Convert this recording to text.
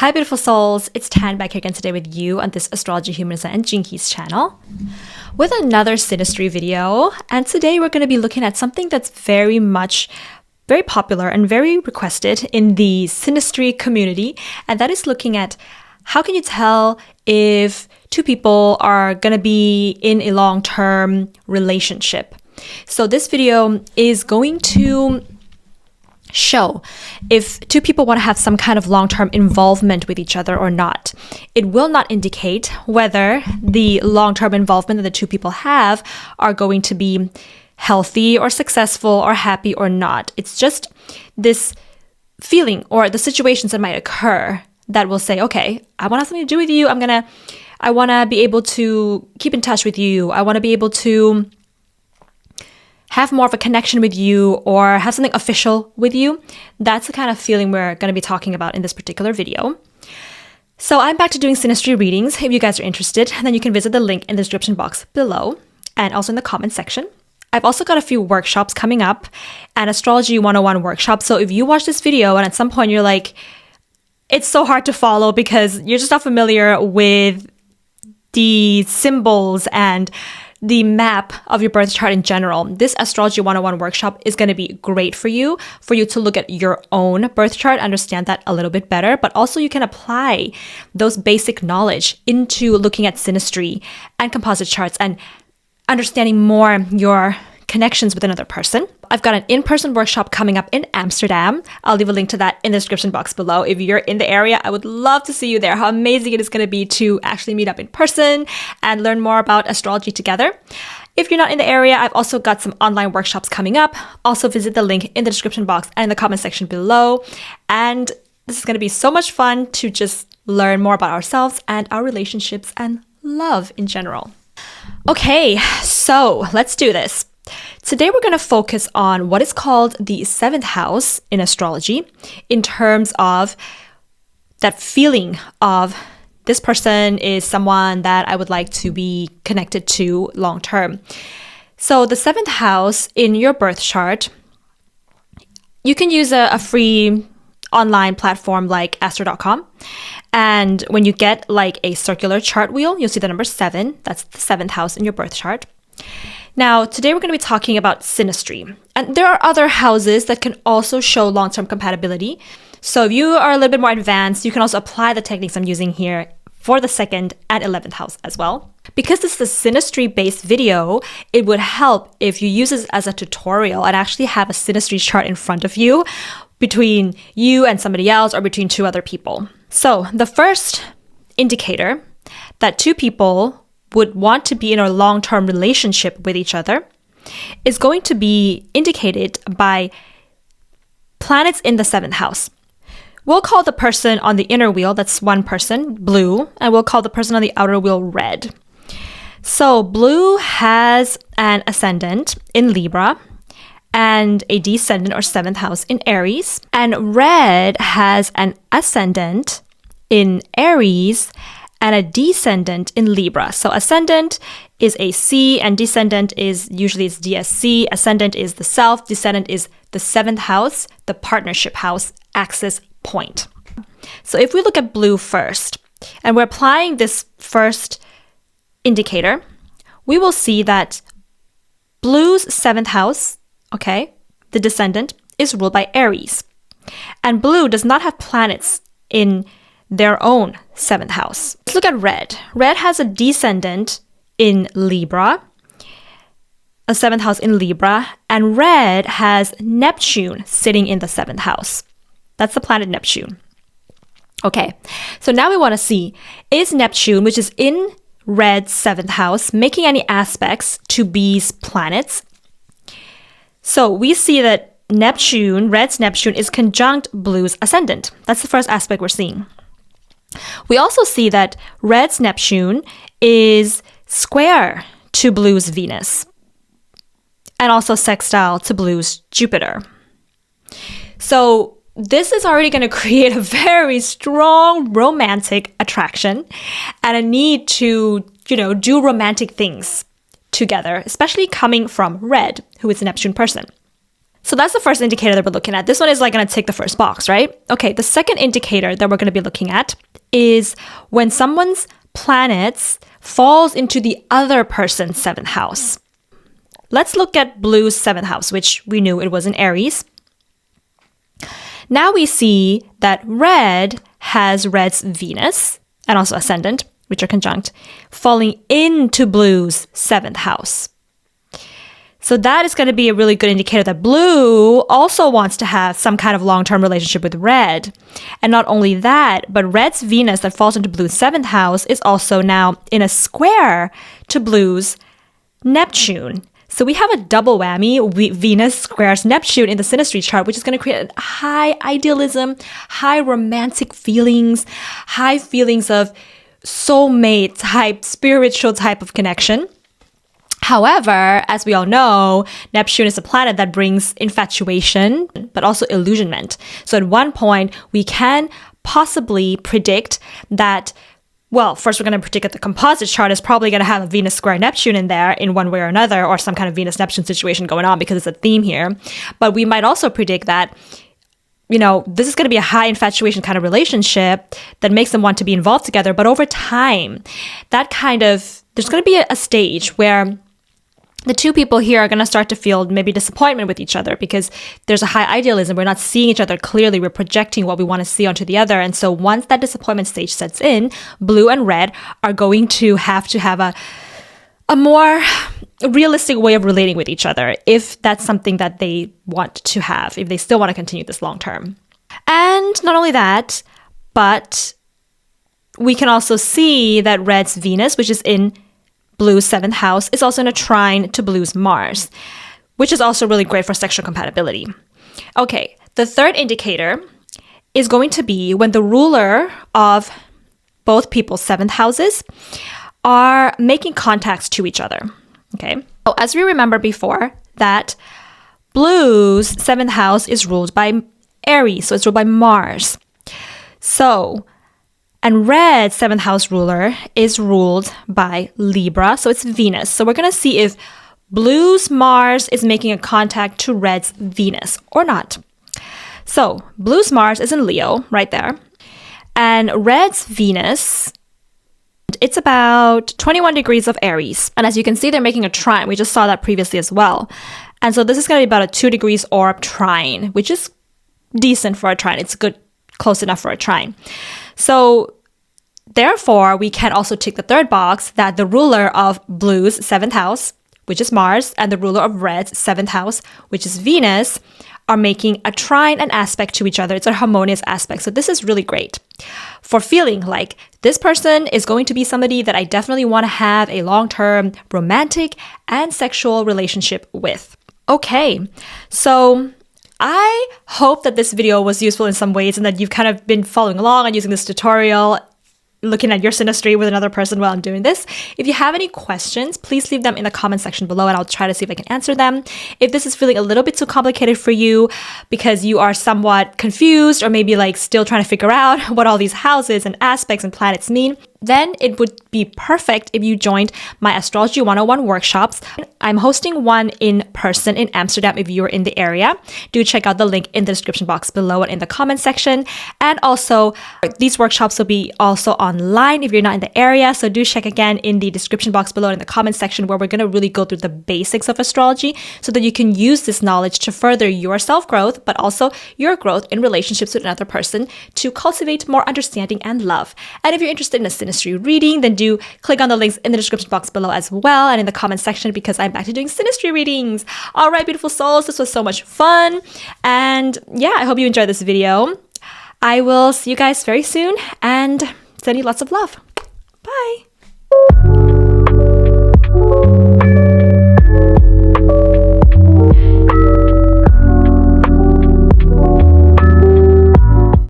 Hi beautiful souls, it's Tan back here again today with you on this Astrology, Humanism and Jinkies channel with another Synastry video. And today we're going to be looking at something that's very popular and very requested in the Synastry community, and that is looking at how can you tell if two people are going to be in a long-term relationship. So this video is going to show if two people want to have some kind of long-term involvement with each other or not. It will not indicate whether the long-term involvement that the two people have are going to be healthy or successful or happy or not. It's just this feeling or the situations that might occur that will say, okay, I want to have something to do with you. I want to be able to keep in touch with you. I want to be able to have more of a connection with you or have something official with you. That's the kind of feeling we're going to be talking about in this particular video. So I'm back to doing Synastry readings. If you guys are interested, then you can visit the link in the description box below and also in the comment section. I've also got a few workshops coming up, an Astrology 101 workshop. So if you watch this video and at some point you're like, it's so hard to follow because you're just not familiar with the symbols and the map of your birth chart in general, this Astrology 101 workshop is going to be great for you to look at your own birth chart, understand that a little bit better, but also you can apply those basic knowledge into looking at synastry and composite charts and understanding more your connections with another person. I've got an in-person workshop coming up in Amsterdam. I'll leave a link to that in the description box below. If you're in the area, I would love to see you there. How amazing it is going to be to actually meet up in person and learn more about astrology together. If you're not in the area, I've also got some online workshops coming up. Also visit the link in the description box and in the comment section below. And this is going to be so much fun to just learn more about ourselves and our relationships and love in general. Okay, so let's do this. Today we're going to focus on what is called the seventh house in astrology in terms of that feeling of this person is someone that I would like to be connected to long term. So the seventh house in your birth chart, you can use a free online platform like astro.com. And when you get like a circular chart wheel, you'll see the number 7. That's the seventh house in your birth chart. Now, today we're going to be talking about synastry. And there are other houses that can also show long-term compatibility. So if you are a little bit more advanced, you can also apply the techniques I'm using here for the 2nd and 11th house as well. Because this is a synastry-based video, it would help if you use this as a tutorial and actually have a synastry chart in front of you between you and somebody else or between two other people. So the first indicator that two people would want to be in a long-term relationship with each other is going to be indicated by planets in the 7th house. We'll call the person on the inner wheel, that's one person, blue, and we'll call the person on the outer wheel red. So blue has an ascendant in Libra and a descendant or 7th house in Aries, and red has an ascendant in Aries and a descendant in Libra. So ascendant is AC and descendant is usually it's DSC. Ascendant is the self, descendant is the 7th house, the partnership house, axis point. So if we look at blue first, and we're applying this first indicator, we will see that blue's 7th house, okay, the descendant, is ruled by Aries. And blue does not have planets in their own 7th house. Let's look at red. Red has a descendant in Libra, a 7th house in Libra, and red has Neptune sitting in the 7th house. That's the planet Neptune. Okay, so now we want to see, is Neptune, which is in red's 7th house, making any aspects to these planets? So we see that Neptune, red's Neptune, is conjunct blue's ascendant. That's the first aspect we're seeing. We also see that red's Neptune is square to blue's Venus and also sextile to blue's Jupiter. So this is already going to create a very strong romantic attraction and a need to, do romantic things together, especially coming from red, who is a Neptune person. So that's the first indicator that we're looking at. This one is like going to tick the first box, right? Okay, the second indicator that we're going to be looking at is when someone's planets falls into the other person's 7th house. Let's look at Blue's 7th house, which we knew it was in Aries. Now we see that Red has Red's Venus and also Ascendant, which are conjunct, falling into Blue's 7th house. So that is going to be a really good indicator that Blue also wants to have some kind of long-term relationship with Red. And not only that, but Red's Venus that falls into Blue's 7th house is also now in a square to Blue's Neptune. So we have a double whammy, Venus squares Neptune in the Synastry chart, which is going to create a high idealism, high romantic feelings, high feelings of soulmate type, spiritual type of connection. However, as we all know, Neptune is a planet that brings infatuation, but also illusionment. So at one point, we can possibly predict that, well, first we're going to predict that the composite chart is probably going to have a Venus square Neptune in there in one way or another, or some kind of Venus-Neptune situation going on because it's a theme here. But we might also predict that, you know, this is going to be a high infatuation kind of relationship that makes them want to be involved together. But over time, there's going to be a stage where the two people here are going to start to feel maybe disappointment with each other because there's a high idealism. We're not seeing each other clearly. We're projecting what we want to see onto the other. And so once that disappointment stage sets in, Blue and Red are going to have a more realistic way of relating with each other if that's something that they want to have, if they still want to continue this long term. And not only that, but we can also see that Red's Venus, which is in Blue's 7th house, is also in a trine to Blue's Mars, which is also really great for sexual compatibility. Okay, the third indicator is going to be when the ruler of both people's 7th houses are making contacts to each other. Okay, so as we remember before, that Blue's 7th house is ruled by Aries, so it's ruled by Mars. And Red's 7th house ruler is ruled by Libra, so it's Venus. So we're going to see if Blue's Mars is making a contact to Red's Venus or not. So Blue's Mars is in Leo, right there. And Red's Venus, it's about 21 degrees of Aries. And as you can see, they're making a trine. We just saw that previously as well. And so this is going to be about a 2 degrees orb trine, which is decent for a trine. It's good, close enough for a trine. So therefore, we can also tick the third box that the ruler of Blue's 7th house, which is Mars, and the ruler of Red's 7th house, which is Venus, are making a trine and aspect to each other. It's a harmonious aspect. So this is really great for feeling like this person is going to be somebody that I definitely want to have a long-term romantic and sexual relationship with. Okay, so I hope that this video was useful in some ways and that you've kind of been following along and using this tutorial, looking at your synastry with another person while I'm doing this. If you have any questions, please leave them in the comment section below and I'll try to see if I can answer them. If this is feeling a little bit too complicated for you because you are somewhat confused or maybe like still trying to figure out what all these houses and aspects and planets mean, then it would be perfect if you joined my Astrology 101 workshops. I'm hosting one in person in Amsterdam if you're in the area. Do check out the link in the description box below and in the comment section. And also, these workshops will be also online if you're not in the area. So do check again in the description box below and in the comment section where we're going to really go through the basics of astrology so that you can use this knowledge to further your self-growth, but also your growth in relationships with another person to cultivate more understanding and love. And if you're interested in a synastry reading, then do click on the links in the description box below as well and in the comment section because I'm back to doing synastry readings. All right, beautiful souls, this was so much fun. And yeah, I hope you enjoyed this video. I will see you guys very soon and send you lots of love.